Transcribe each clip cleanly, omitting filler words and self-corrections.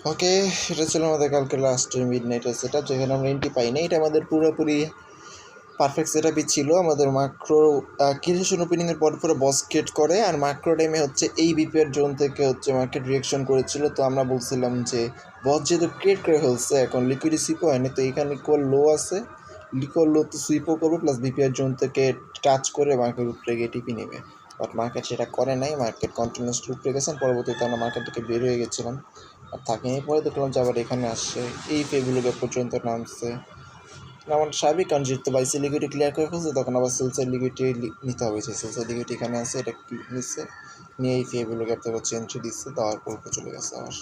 ওকে, এটা ছিল আমাদের কালকে লাস্টের মিডনাইটের সেট আপ, যেখানে আমরা এন্ট্রি পাই না। এটা আমাদের পুরোপুরি পারফেক্ট সেট আপই ছিল। আমাদের মাইক্রো ক্রিয়েশন ওপেনিংয়ের পর পুরো বস ক্রিয়েট করে, আর মাইক্রো টাইমে হচ্ছে এই বিপিআর জোন থেকে হচ্ছে মার্কেট রিয়াকশন করেছিল। তো আমরা বলছিলাম যে বস যেহেতু ক্রিয়েট করে ফেলছে, এখন লিকুইডি সুইপও হয়নি, তো এইখানে ইকুয়াল লো আছে, ইকুয়াল লো তো সুইপও করবে, প্লাস বিপিআর জোন থেকে টাচ করে মার্কেট উপরে গিয়ে টিপি নেবে। বাট মার্কেট সেটা করে নাই, মার্কেট কন্টিনিউসলি উপরে গেছেন। পরবর্তীতে আমরা মার্কেট থেকে বের হয়ে গেছিলাম আর থাকিনি। পরে দেখলাম যে আবার এখানে আসছে, এই ফেগুলোকে পর্যন্ত নামছে। আমার স্বাভাবিক, কারণ যেহেতু বাইসে লিকুইডিটি ক্লিয়ার করে ফেলছে, তখন আবার সেলসের লিকুইডিটি নিতে হবে। যে সেলসের লিকুইডিটি এখানে আছে, এটা নিচ্ছে, নিয়ে এই ফেগুলো ক্যাপ্টার হচ্ছে এন্ট্রি দিচ্ছে, দেওয়ার পর চলে গেছে আবার।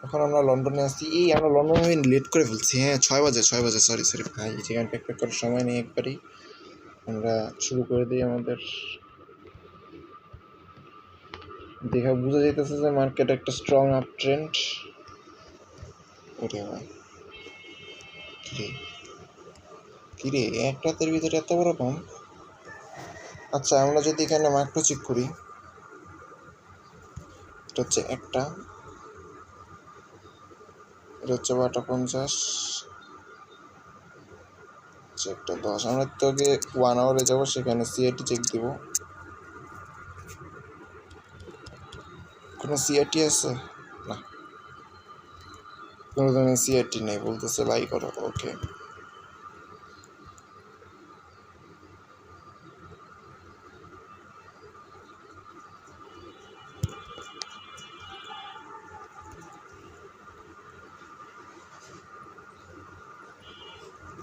এখন আমরা লন্ডনে আসছি। আমরা লন্ডনে লেট করে ফেলছি। হ্যাঁ, 6 বাজে, সরি ভাই, যেখানে প্যাক করার সময় নেই একবারই। আমরা শুরু করে দিই। আমাদের দেখা বোঝা যাইতেছে যে মার্কেট একটা স্ট্রং আপ ট্রেন্ড। ওরে ভাই, কিরে এক রাতের ভিতরে এত বড় কম? আচ্ছা, আমরা যদি এখানে মাইক্রো চেক করি, এটা হচ্ছে একটা, এটা হচ্ছে 50, একটা 10। আমরা তো আগে 1 আওয়ারে যাবো, সেখানে সিআইটি চেক দিব। কোনো সিআইটি আছে? না, কোনো ধরনের সিআইটি নেই, বলতেছে বাই করো। ওকে,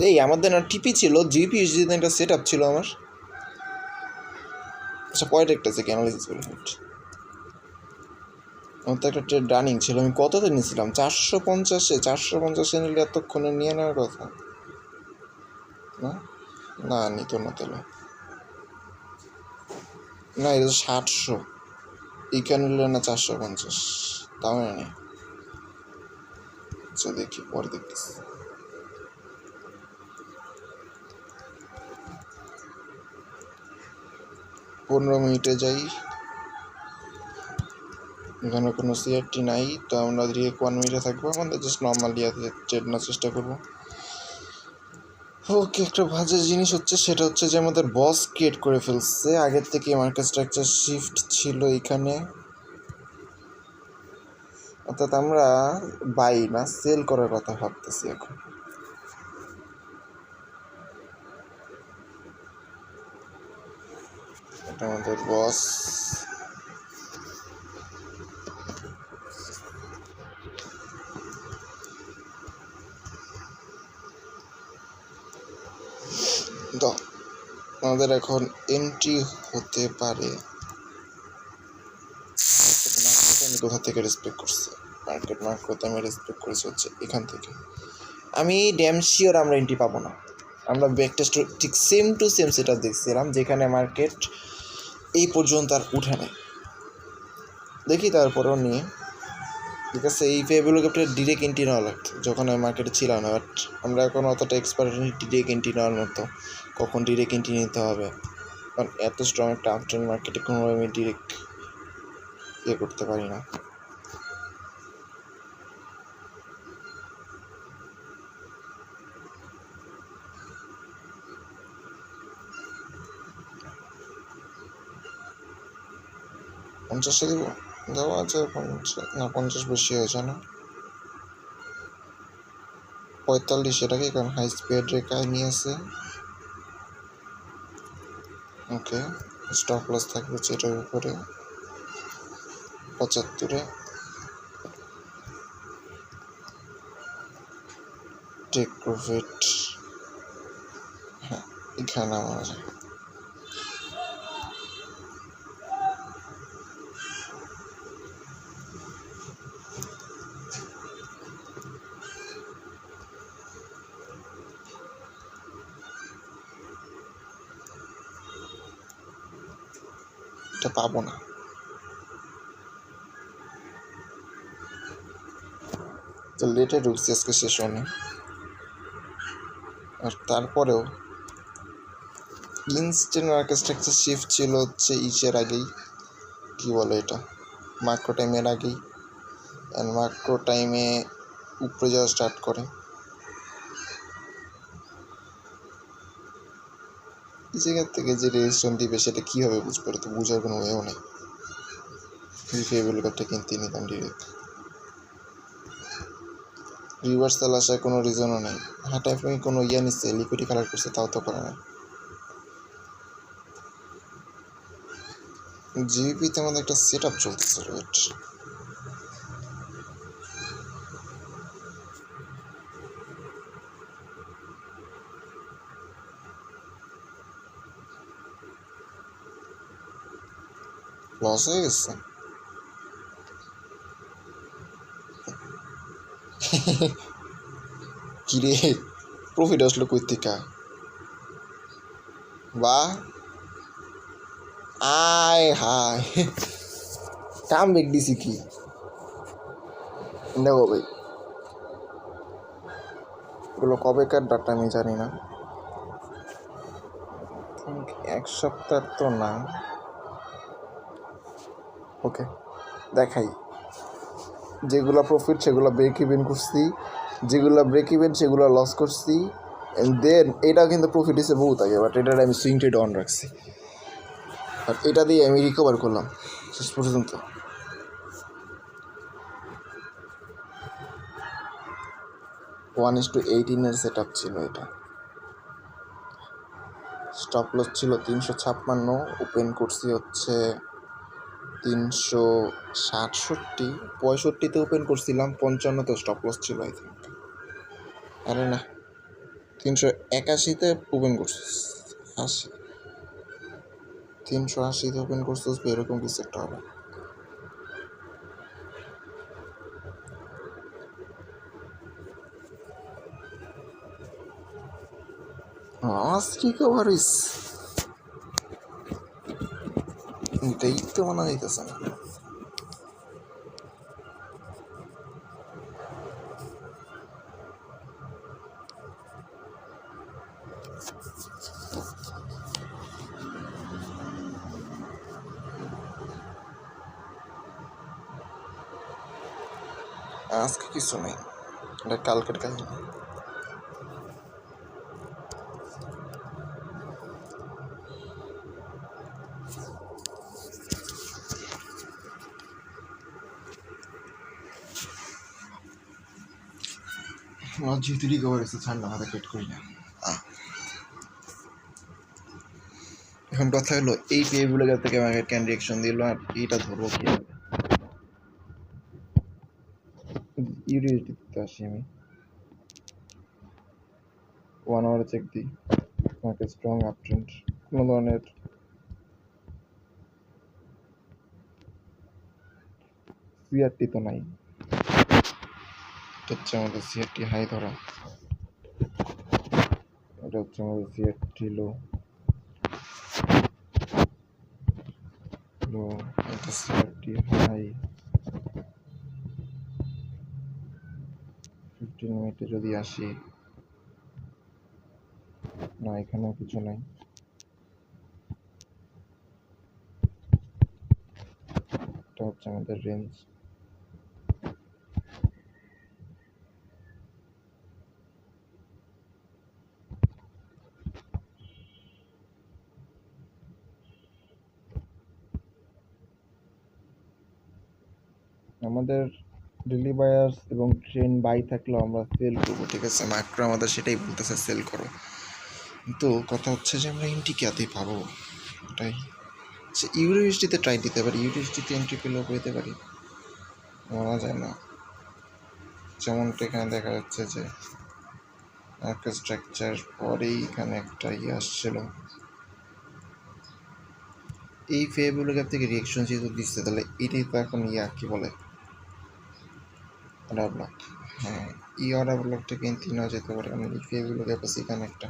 এই আমাদের না টিপি ছিল, জিপি একটা সেট আপ ছিল আমার। আচ্ছা, পয়েন্ট একটা আছে অ্যানালাইসিস করে। আমার তো একটা ট্রেড রানিং ছিল, আমি কততে নিয়েছিলাম? 450 নিলে এতক্ষণে নিয়ে নেওয়ার কথা না? না, নিত না তাহলে। না, এটা 700, এইখানে নিলে না 450, তাও নেই। আচ্ছা, দেখি পরে দেখতেছি। 15 মিনিটে যাই, এখানে কোনো সিআরটি নাই, তো আমরা ডিরেক্ট 1 মিনিটে থাকবো। আমাদের জাস্ট নর্মালি ট্রেড নেওয়ার চেষ্টা করবো। ওকে, একটা বাজে জিনিস হচ্ছে, সেটা হচ্ছে যে আমাদের বস ক্রিয়েট করে ফেলছে। আগের থেকে মার্কেট স্ট্রাকচার শিফট ছিল এখানে, অর্থাৎ আমরা বাই না সেল করার কথা ভাবতেছি এখন। এটা আমাদের বস। তো আমাদের এখন এন্ট্রি হতে পারে। আমি কোথা থেকে রেসপেক্ট করছি? মার্কেট আমি রেসপেক্ট করেছি হচ্ছে এখান থেকে। আমি ড্যাম শিওর আমরা এন্ট্রি পাবো না। আমরা ব্যাক টেস্ট ঠিক সেম টু সেম সেটা দেখছিলাম, যেখানে মার্কেট এই পর্যন্ত আর উঠে নেয়। দেখি তারপরেও নিয়ে, ঠিক আছে, এই ফেগুলো ক্যাপ্টার ডিরেক্ট এন্ট্রি নেওয়া লাগতো যখন আমি মার্কেটে ছিলাম না। বাট আমরা এখন অতটা এক্সপার্ট ডিরেক্ট এন্ট্রি নেওয়ার মতো, কখন ডিরেক্ট এন্ট্রি নিতে হবে, কারণ এত স্ট্রং একটা আপট্রেন্ড মার্কেটে কোনোভাবে আমি ডিরেক্ট ইয়ে করতে পারি না। পঞ্চাশে দিব, দেওয়া আছে 50 না, 50 বেশি হয়েছে না, 45 এটাকে, কারণ হাই স্পিড রেখায় নিয়ে আছে। ওকে, স্টপ লস থাকবে এটার উপরে 75-এ, টেক প্রফিট। হ্যাঁ, এখানে আমার এটা পাবো না। তো লেটে ঢুকছি আজকে সেশনে, আর তারপরেও ইনস্ট্যান্ট মার্কেট স্ট্রাকচার শিফট ছিল হচ্ছে ইসের আগেই, কি বলে এটা, মাইক্রো টাইমের আগেই। অ্যান্ড মাইক্রো টাইমে উপরে যাওয়া স্টার্ট করে। এই জায়গার থেকে যে রেজিস্ট্রেশন দিবে সেটা কীভাবে বুঝবো? তো বোঝার কোনো ওয়েও নেই। ফেভিবল কাপটা কিনতে নিতাম ডিরেক্ট। রিভার্সাল আসার কোনো রিজনও নেই। হ্যাঁ, টাইপে কোনো ইয়ে নিচ্ছে, লিকুইডি কালার করছে, তাও তো করে না। জিবিপিতে আমাদের একটা সেট আপ চলতেছে, ওয়েট। লস হয়ে গেছে। কিরে, প্রফিট আসলো কই থেকে? বা আয় হায়, কাম বেক দিছি কি দেখো ভাই, এগুলো কবেকার ডাটা আমি জানি না, এক সপ্তাহ তো না। ওকে দেখাই, যেগুলো প্রফিট সেগুলো ব্রেক ইভেন করছি, যেগুলো ব্রেক ইভেন সেগুলো লস করছি। দেন এটা কিন্তু প্রফিট হিসেবে বহুত আগে, বাট এটার আমি সুইং ট্রেড অন রাখছি, আর এটা দিয়ে আমি রিকভার করলাম শেষ পর্যন্ত। 1:18 সেট আপ ছিল এটা। স্টপ লস ছিল 356, ওপেন করছি হচ্ছে 367, 65-তে ওপেন করছিলাম, 55-তে স্টপ লস ছিল আই থিঙ্ক। আরে না, 381-তে ওপেন করছিস, 380-তে ওপেন করছিস, এরকম কিছু একটা হবে। রিকভার হইস, এটাই তো মনে হইতেছে না। আজকে কিছু নেই, এটা কালকের কাহিনী। যেহেতু রিকভার হয়েছে, ঠান্ডা মাথা পেট করি না। এখন কথা হলো, এই পেগুলো থেকে মার্কেট ক্যান রিয়েকশন দিল, আর এইটা ধরবো কীভাবে? ইউডিএসডিতে আসি আমি, 1 আওয়ারে চেক দিই, মার্কেট স্ট্রং আপ ট্রেন্ড, কোনো ধরনের সিআরটি তো নাই। এটা হচ্ছে আমাদের সিআরটি হাই ধরা, এটা হচ্ছে আমাদের সিআরটি লো, এটা সিআরটি হাই। 15 মিনিটে যদি আসি, না এখানেও কিছু নাই, এটা হচ্ছে আমাদের রেঞ্জ। আমাদের ডেলি বায়ার্স এবং ট্রেন্ড বাই থাকলেও আমরা সেল করবো, ঠিক আছে? মাইক্রো আমাদের সেটাই বলতেছে, সেল করো। তো কথা হচ্ছে যে আমরা এন্ট্রি পাবো, এটাই। সে ইউডিএসডিতে ট্রাই দিতে পারি, ইউডিএসডিতে এন্ট্রি পেলেও পেতে পারি, বলা যায় না। যেমনটা এখানে দেখা যাচ্ছে যে একটা স্ট্রাকচার পরেই এখানে একটা ইয়ে আসছিল, এই ফেগুলো গ্যাপ থেকে রিয়েকশন যেহেতু দিচ্ছে, তাহলে এটাই তো এখন ইয়া কী বলে, অর্ডার ব্লক। হ্যাঁ, এই অর্ডার ব্লকটা কিন্তু নেওয়া যেতে পারে, কারণ এই ফেগুলো গ্যাপ আছে এখানে একটা।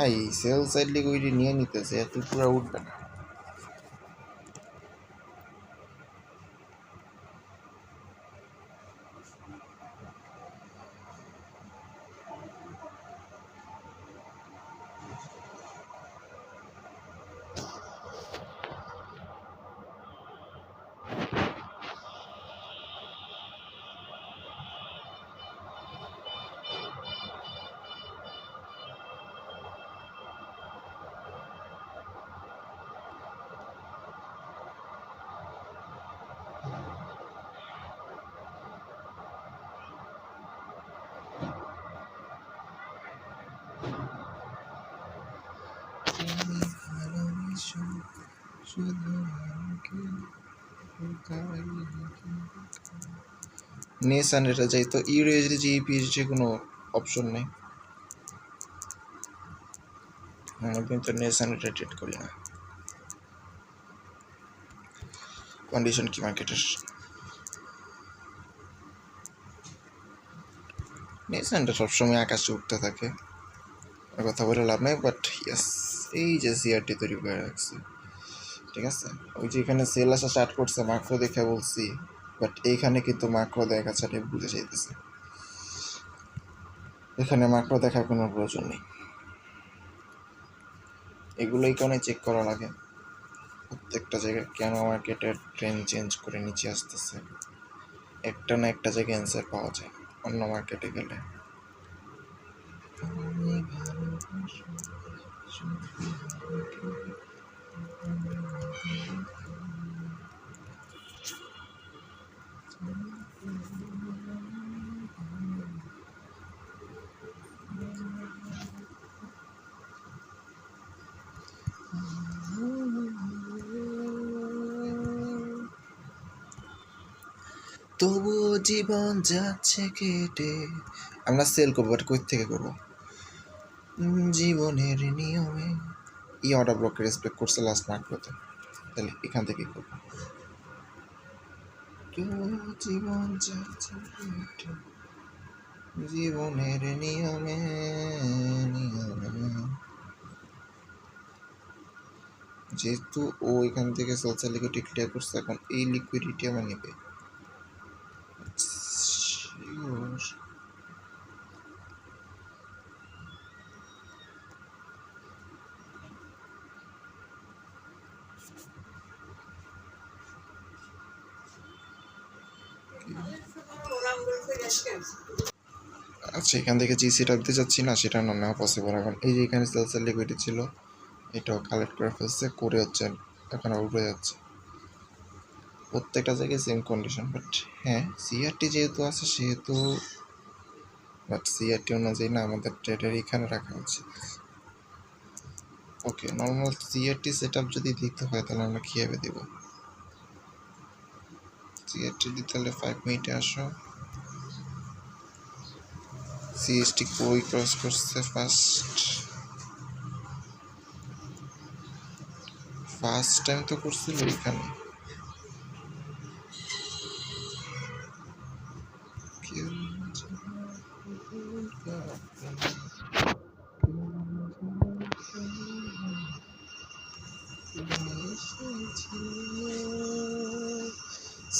এই সেল সাইড লিগ ওইটি নিয়ে নিতেছে, এত পুরো উঠবে না। নেসান এটা যাই তো ইউএসডি জিপিএসডি কোনো অপশন নেই। আমি কিন্তু নেসান এটা ট্রেড করি না। কন্ডিশন কি মার্কেটের? নেসানটা সবসময় আকাশে উঠতে থাকে, কথা বলে লাভ নেই। বাট ইয়াস, এই যে সিআরটি তৈরি করে রাখছে, ঠিক আছে। ওই যে এখানে সেল আসা স্টার্ট করছে, মাক্রো দেখে বলছি, বাট এইখানে কিন্তু মাক্রো দেখা ছাড়ে বুঝে যাইতেছে, এখানে মাক্রো দেখার কোনো প্রয়োজন নেই। এগুলোই কারণে চেক করা লাগে প্রত্যেকটা জায়গায়, কেন মার্কেটের ট্রেন্ড চেঞ্জ করে নিচে আসতেছে। একটা না একটা জায়গায় অ্যান্সার পাওয়া যায় অন্য মার্কেটে গেলে। তবুও জীবন যাচ্ছে কেটে, আমরা সেল করবো, বাট কই থেকে করবো? জীবনের নিয়মে ই অর্ডার ব্লককে রেসপেক্ট করছে লাস্ট মার্কগুলোতে, তাহলে এখান থেকে করবো। জীবন যাচ্ছে কেটে, জীবনের নিয়মে যেহেতু ও এখান থেকে সোশ্যাল লিকুইডিটি ক্লিয়ার করছে, এখন এই লিকুইডিটি আমার নেবে। আচ্ছা, এখান থেকে যে সেটা দিতে চাচ্ছি না, সেটা না নেওয়া পসিবল। এখন এই যে এখানে সেলসের লিকুইডিটি ছিল, এটাও কালেক্ট করে ফেলছে, করে হচ্ছে এখন উঠে যাচ্ছে। প্রত্যেকটা জায়গায় সেম কন্ডিশন, বাট হ্যাঁ সিআরটি যেহেতু আছে সেহেতু, বাট সিআরটি অনুযায়ী না আমাদের ট্রেডের এখানে রাখা উচিত। ওকে, নর্মাল সিআরটি সেট আপ যদি দিতে হয় তাহলে আমরা কীভাবে দেব? সিআরটি দিতে হলে 5 মিনিটে আসো। সিএসটি কই ক্রস করছে ফার্স্ট টাইম তো করছিল এখানে।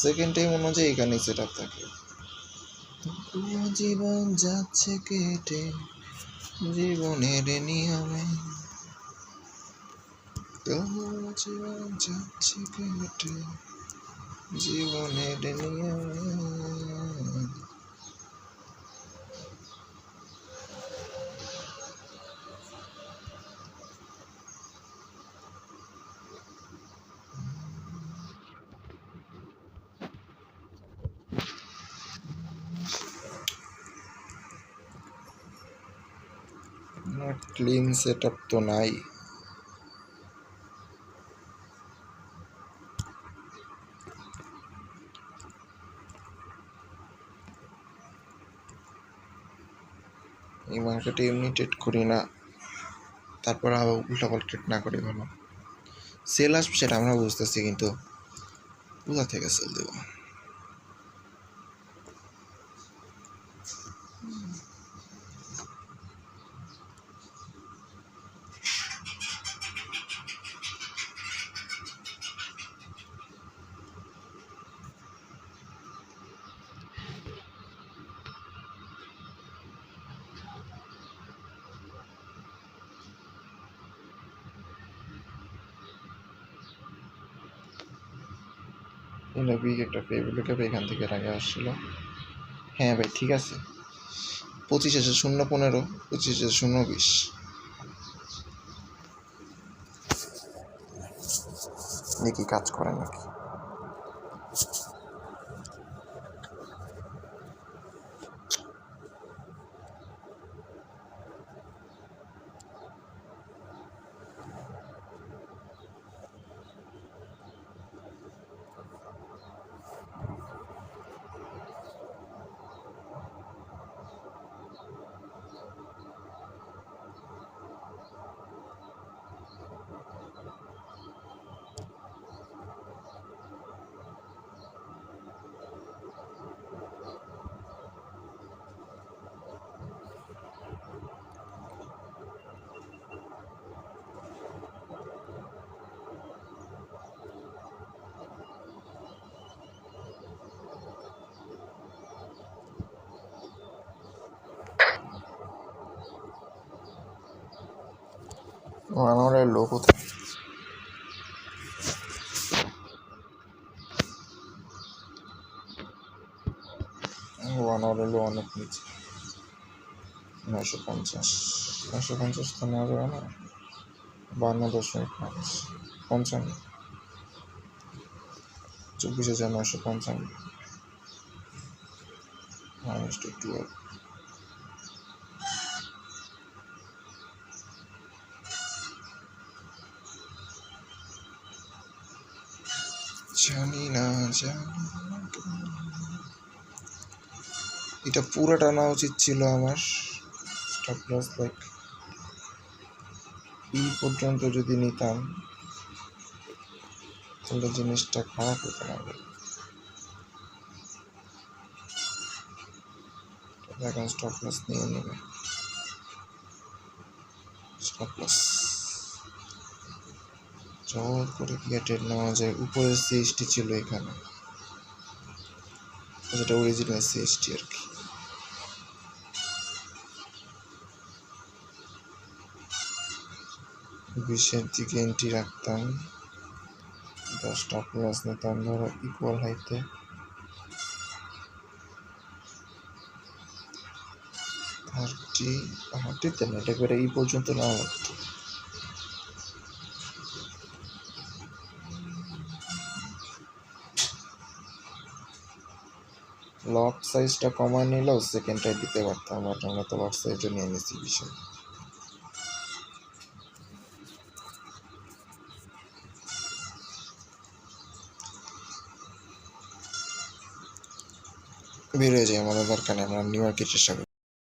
সেকেন্ড টাইম অনুযায়ী এখানে সেট আপ থাকে। জীবন যাচ্ছে কেটে, জীবনের নিয়মে, জীবন যাচ্ছে কেটে, জীবনের নিয়মে। ক্লিন সেট আপ তো নাই। এই মার্কেটে এমনি ট্রেড করি না, তারপর আবার উল্টাপাল্টা ট্রেড না করি ভালো। সেল আসবে সেটা আমরা বুঝতেছি, কিন্তু কোথা থেকে সেল দেবো? একটা ফেভিল ক্যাপ এখান থেকে আগে আসছিল। হ্যাঁ ভাই ঠিক আছে, 25,015, 25,020। দেখি কাজ করে নাকি। আমার লো কোথায়? ওয়ান আওয়ার হলো অনেক নিচে, 950 তো নেওয়া যাবে না। 52.5 55 24,955 -12 জানি না এটা পুরো টানা উচিত ছিল আমার স্টপ লস, লাইক এই পর্যন্ত যদি নিতাম তাহলে জিনিসটা খারাপ হতো না। এখন স্টপ লস নিয়ে নেবে, স্টপ লস জোর করে গিয়ে ট্রেড নেওয়া যায়। উপরের সিএসটি ছিল এখানে, যেটা অরিজিনাল সিএসটি আর কি। বিশের দিকে এন্ট্রি রাখতাম, 10টা প্লাস নিতাম ধরো ইকুয়াল হাইতে। হার্টিতে না, এটা করে এই পর্যন্ত নেওয়া লাগতো। লট সাইজটা কমায় নিলেও সেকেন্ডটাই দিতে পারতাম, বাট আমরা তো লট সাইজও নিয়ে নিয়েছি বিষয়। বের হয়ে যায়, আমাদের দরকার নেই, আমরা নিউ মার্কেট চেষ্টা করি।